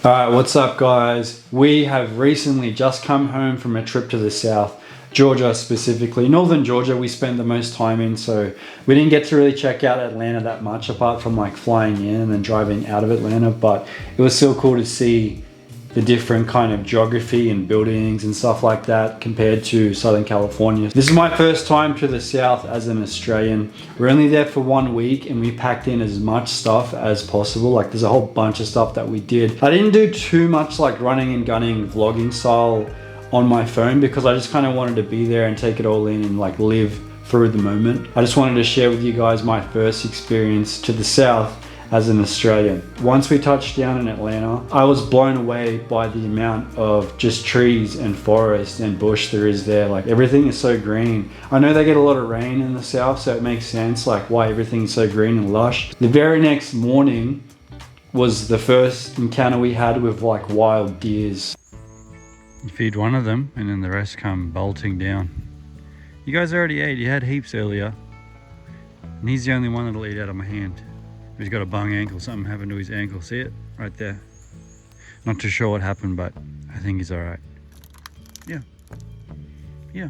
Alright, what's up guys? We have recently just come home from a trip to the south, Georgia specifically. Northern Georgia we spent the most time in, so we didn't get to really check out Atlanta that much apart from like flying in and then driving out of Atlanta, but it was still cool to see the different kind of geography and buildings and stuff like that compared to Southern California. This is my first time to the south as an Australian. We're only there for 1 week and we packed in as much stuff as possible. Like there's a whole bunch of stuff that we did. I didn't do too much like running and gunning vlogging style on my phone because I just kind of wanted to be there and take it all in and like live through the moment. I just wanted to share with you guys my first experience to the south as an Australian. Once we touched down in Atlanta, I was blown away by the amount of just trees and forest and bush there is there. Like everything is so green. I know they get a lot of rain in the south, so it makes sense like why everything's so green and lush. The very next morning was the first encounter we had with like wild deers. You feed one of them and then the rest come bolting down. You guys already ate, you had heaps earlier. And he's the only one that'll eat out of my hand. He's got a bung ankle, something happened to his ankle. See it? Right there. Not too sure what happened, but I think he's all right. Yeah. Yeah.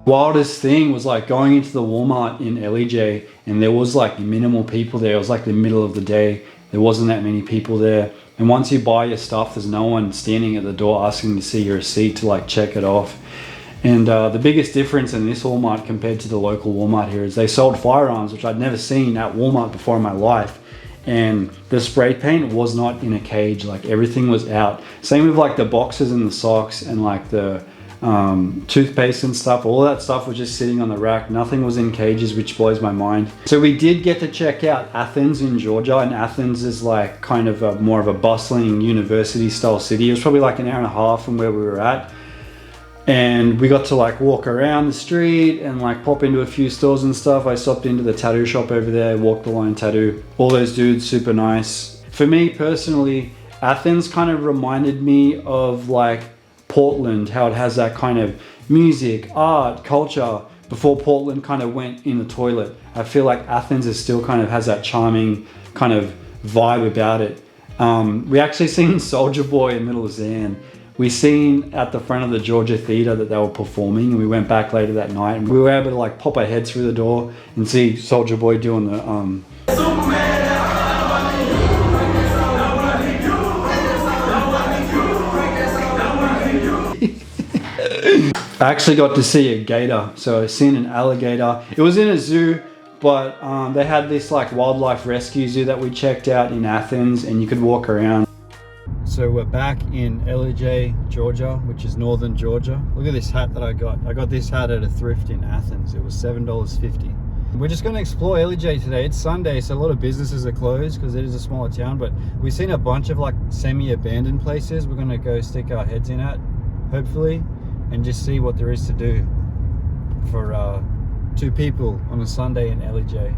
Wildest thing was like going into the Walmart in LEJ and there was like minimal people there. It was like the middle of the day. There wasn't that many people there. And once you buy your stuff, there's no one standing at the door asking to see your receipt to like check it off. And the biggest difference in this Walmart compared to the local Walmart here is they sold firearms, which I'd never seen at Walmart before in my life. And the spray paint was not in a cage, like everything was out. Same with like the boxes and the socks and like the toothpaste and stuff. All that stuff was just sitting on the rack. Nothing was in cages, which blows my mind. So we did get to check out Athens in Georgia, and Athens is like kind of more of a bustling university style city. It was probably like an hour and a half from where we were at, and we got to like walk around the street and like pop into a few stores and stuff. I stopped into the tattoo shop over there, walked the line tattoo. All those dudes super nice. For me personally, Athens kind of reminded me of like Portland, how it has that kind of music, art, culture before Portland kind of went in the toilet. I feel like Athens is still kind of has that charming kind of vibe about it. We actually seen Soulja Boy in Middle Zan. We seen at the front of the Georgia Theatre that they were performing, and we went back later that night and we were able to like pop our heads through the door and see Soulja Boy doing the I actually got to see a gator, so I seen an alligator. It was in a zoo, but they had this like wildlife rescue zoo that we checked out in Athens, and you could walk around. So we're back in LEJ, Georgia, which is northern Georgia. Look at this hat that I got. I got this hat at a thrift in Athens. It was $7.50. We're just going to explore LEJ today. It's Sunday, so a lot of businesses are closed because it is a smaller town, but we've seen a bunch of like semi-abandoned places we're going to go stick our heads in at, hopefully, and just see what there is to do for 2 people on a Sunday in LEJ.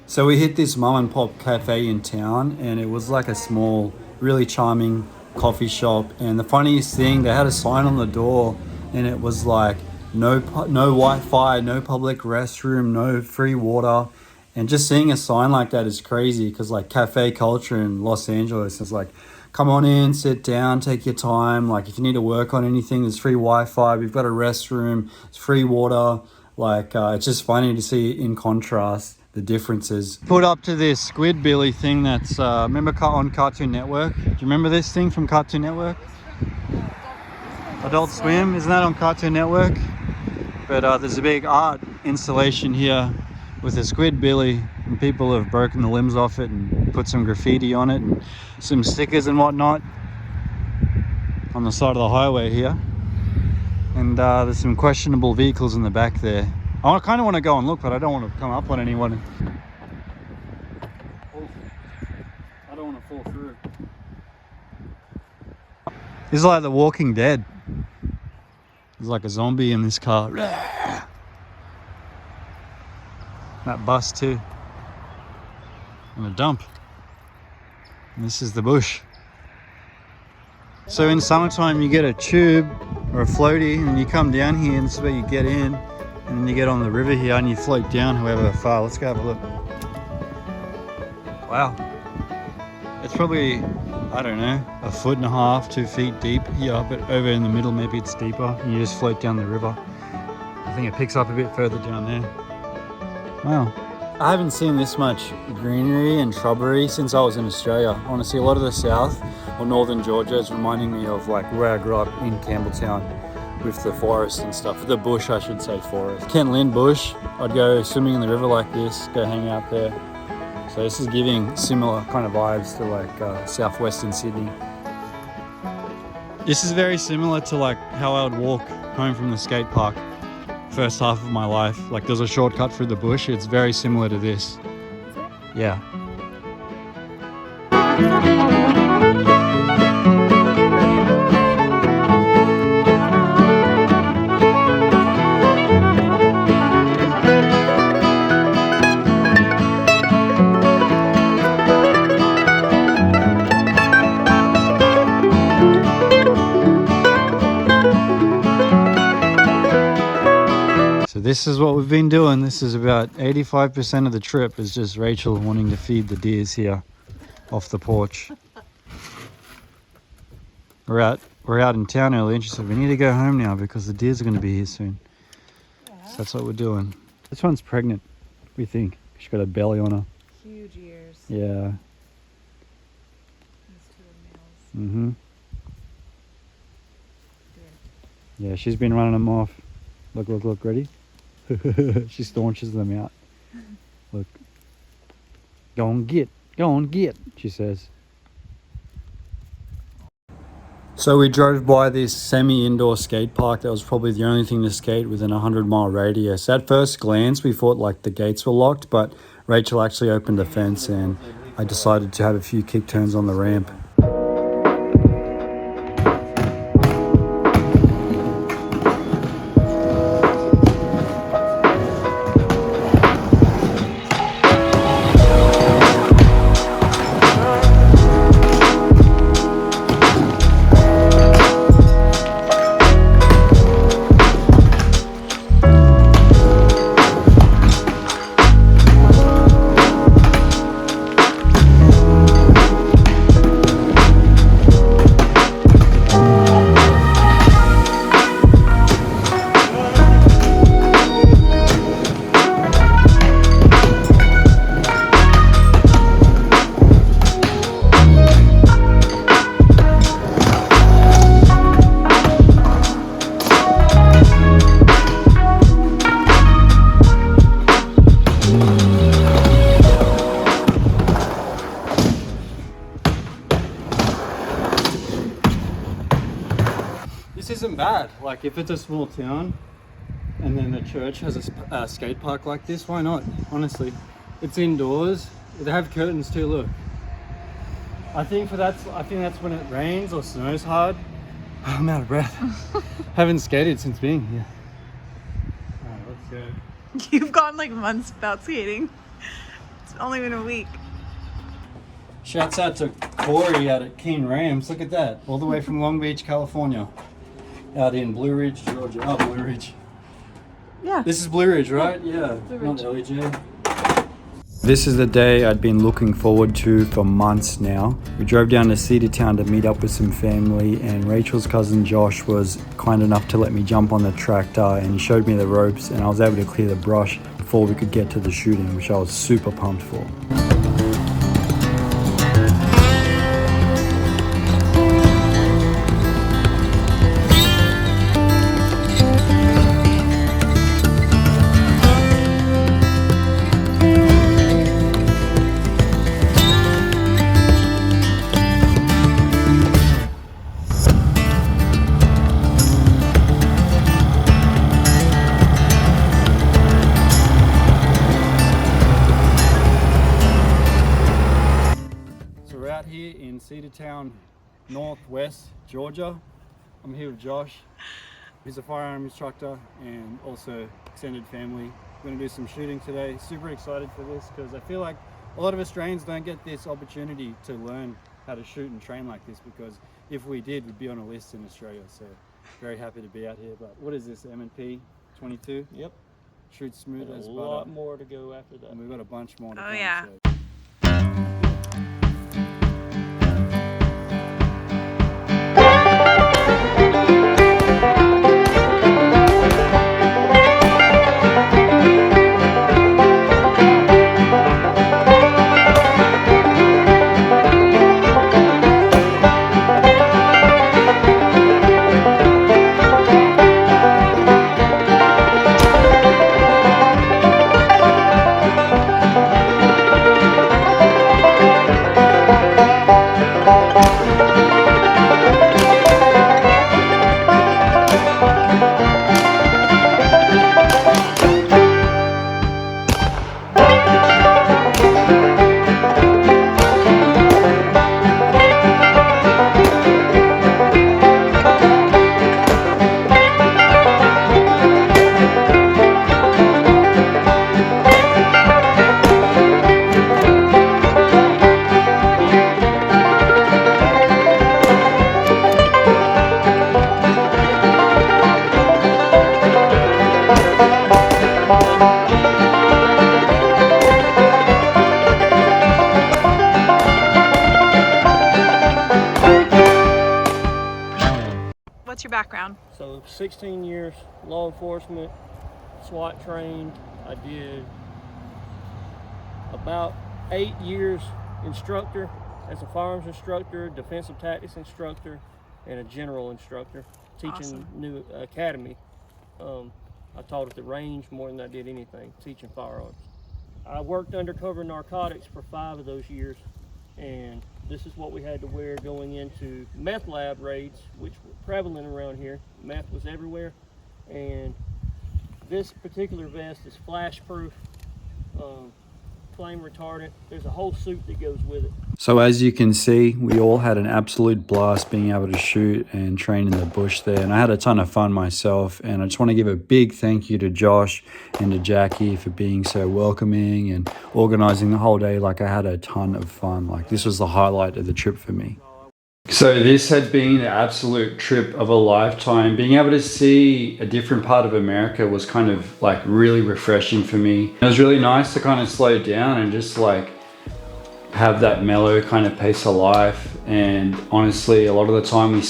So we hit this mom and pop cafe in town, and it was like a small, really charming coffee shop. And the funniest thing, they had a sign on the door and it was like no Wi-Fi, no public restroom, no free water. And just seeing a sign like that is crazy because like cafe culture in Los Angeles is like, come on in, sit down, take your time. Like if you need to work on anything, there's free Wi-Fi. We've got a restroom, it's free water. Like it's just funny to see in contrast the differences. Put up to this Squidbilly thing that's, remember on Cartoon Network? Do you remember this thing from Cartoon Network? Adult Swim, isn't that on Cartoon Network? But there's a big art installation here with a Squidbilly, and people have broken the limbs off it and put some graffiti on it and some stickers and whatnot on the side of the highway here. And there's some questionable vehicles in the back there. I kind of want to go and look, but I don't want to come up on anyone. I don't want to fall through. This is like The Walking Dead. There's like a zombie in this car. That bus too. And a dump. And this is the bush. So in summertime you get a tube or a floaty and you come down here and this is where you get in, and then you get on the river here and you float down however far. Let's go have a look. Wow. It's probably, I don't know, 1.5 feet, 2 feet deep here, but over in the middle maybe it's deeper and you just float down the river. I think it picks up a bit further down there. Wow. I haven't seen this much greenery and shrubbery since I was in Australia. Honestly, a lot of the south or northern Georgia is reminding me of like where I grew up in Campbelltown with the forest and stuff. The bush, I should say forest. Kent Lynn bush, I'd go swimming in the river like this, go hang out there. So this is giving similar kind of vibes to like southwestern Sydney. This is very similar to like how I would walk home from the skate park first half of my life. Like there's a shortcut through the bush. It's very similar to this. Is it? Yeah. This is what we've been doing. This is about 85% of the trip is just Rachel wanting to feed the deers here off the porch. We're out in town early and she said we need to go home now because the deers are going to be here soon. Yeah. So that's what we're doing. This one's pregnant, we think. She's got a belly on her. Huge ears. Yeah. These two are males. Mm-hmm. Yeah, she's been running them off. Look, look, look, ready? She staunches them out. Look. Go on get, she says. So we drove by this semi-indoor skate park that was probably the only thing to skate within a 100-mile radius. At first glance, we thought like the gates were locked, but Rachel actually opened a fence and I decided to have a few kick turns on the ramp. This isn't bad. Like if it's a small town and then the church has a skate park like this, why not? Honestly, it's indoors. They have curtains too. Look. I think that's when it rains or snows hard. I'm out of breath. Haven't skated since being here. Alright, let's go. You've gone like months without skating. It's only been a week. Shouts out to Corey out at Keen Rams. Look at that. All the way from Long Beach, California. Out in Blue Ridge, Georgia. Oh, Blue Ridge. Yeah. This is Blue Ridge, right? Yeah. Blue Not Ridge. LEJ. This is the day I'd been looking forward to for months now. We drove down to Cedartown to meet up with some family, and Rachel's cousin Josh was kind enough to let me jump on the tractor and he showed me the ropes and I was able to clear the brush before we could get to the shooting, which I was super pumped for. Here in Cedartown, Northwest Georgia. I'm here with Josh. He's a firearm instructor and also extended family. We're going to do some shooting today. Super excited for this because I feel like a lot of Australians don't get this opportunity to learn how to shoot and train like this, because if we did, we'd be on a list in Australia. So very happy to be out here. But what is this, M&P 22? Yep. Shoots smooth as a butter. lot more to go after that. And we've got a bunch more to Oh, come. yeah. So. What's your background? So 16 years law enforcement, SWAT trained. I did about 8 years instructor as a firearms instructor, defensive tactics instructor, and a general instructor, teaching Awesome. new academy. I taught at the range more than I did anything, teaching firearms. I worked undercover narcotics for 5 of those years, and this is what we had to wear going into meth lab raids, which were prevalent around here. Meth was everywhere, and this particular vest is flash proof, flame retardant. There's a whole suit that goes with it. So as you can see, we all had an absolute blast being able to shoot and train in the bush there. And I had a ton of fun myself. And I just want to give a big thank you to Josh and to Jackie for being so welcoming and organizing the whole day. Like, I had a ton of fun. Like, this was the highlight of the trip for me. So this had been the absolute trip of a lifetime. Being able to see a different part of America was kind of like really refreshing for me. It was really nice to kind of slow down and just like have that mellow kind of pace of life. And honestly, a lot of the time we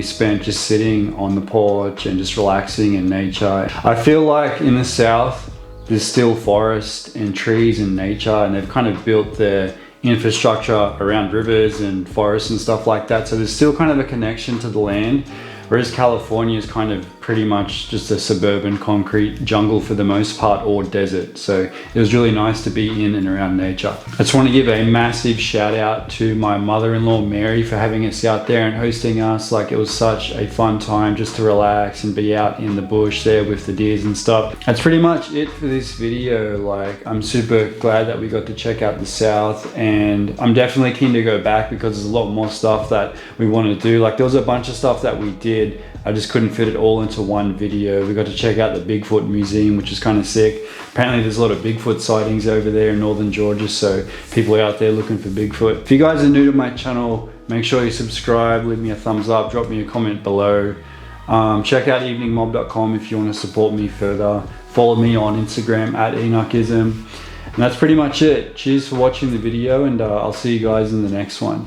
spent just sitting on the porch and just relaxing in nature. I feel like in the South, there's still forest and trees and nature, and they've kind of built their infrastructure around rivers and forests and stuff like that. So there's still kind of a connection to the land. Whereas California is kind of pretty much just a suburban concrete jungle for the most part, or desert. So it was really nice to be in and around nature. I just want to give a massive shout out to my mother-in-law Mary for having us out there and hosting us. Like, it was such a fun time just to relax and be out in the bush there with the deers and stuff. That's pretty much it for this video. Like, I'm super glad that we got to check out the South, and I'm definitely keen to go back because there's a lot more stuff that we want to do. Like, there was a bunch of stuff that we did. I just couldn't fit it all into one video. We got to check out the Bigfoot Museum, which is kind of sick. Apparently there's a lot of Bigfoot sightings over there in northern Georgia, so people are out there looking for Bigfoot. If you guys are new to my channel, make sure you subscribe, leave me a thumbs up, drop me a comment below. Check out eveningmob.com if you want to support me further. Follow me on Instagram at Enochism. And that's pretty much it. Cheers for watching the video, and I'll see you guys in the next one.